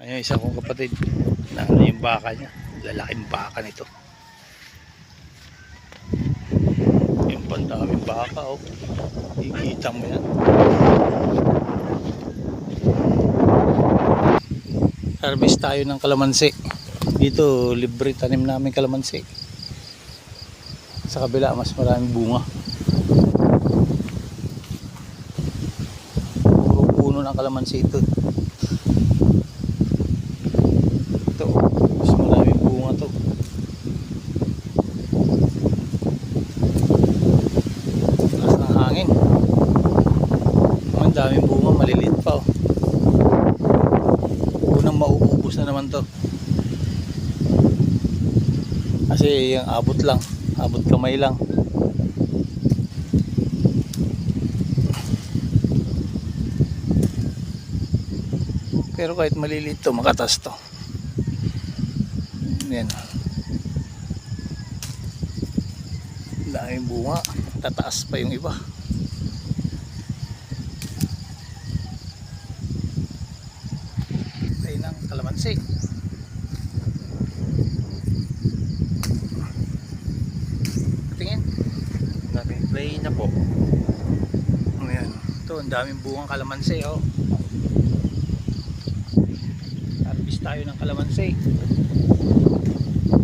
Ayun, isa kong kapatid na ano yung baka niya, lalaking baka nito. Yung pandaming baka, oh, ikita mo yan. Harvest tayo ng kalamansi dito, libre tanim namin kalamansi. Sa kabila mas maraming bunga, puro puno ng kalamansi ito. Ito, mas maraming bunga to. Lakas ng hangin, ang daming bunga, maliliit pa, oh. Unang mauubos na naman to kasi yung abot kamay lang. Pero kahit maliliit to, makatas to. Yan, daming bunga, tataas pa yung iba. Ay ng kalamansi. Tingin, Daming play na po. ayan, ito ang daming bungang kalamansi, oh. Harvest tayo ng kalamansi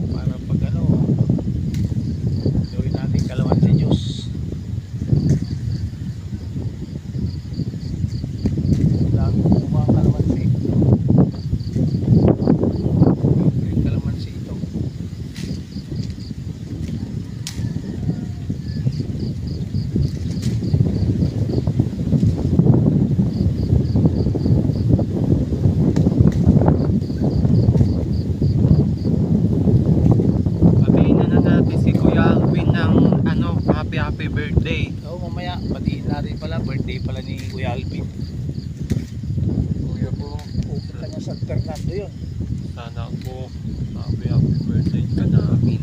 para pag ano, gawin natin kalamansi juice. Daming bungang kalamansi. Yung kalamansi ito, Happy birthday. oh, mamaya batiin natin pala, birthday pala ni Kuya Alvin. Kuya po, Pupunta niya sa Fernando yun. sana po happy birthday ka namin.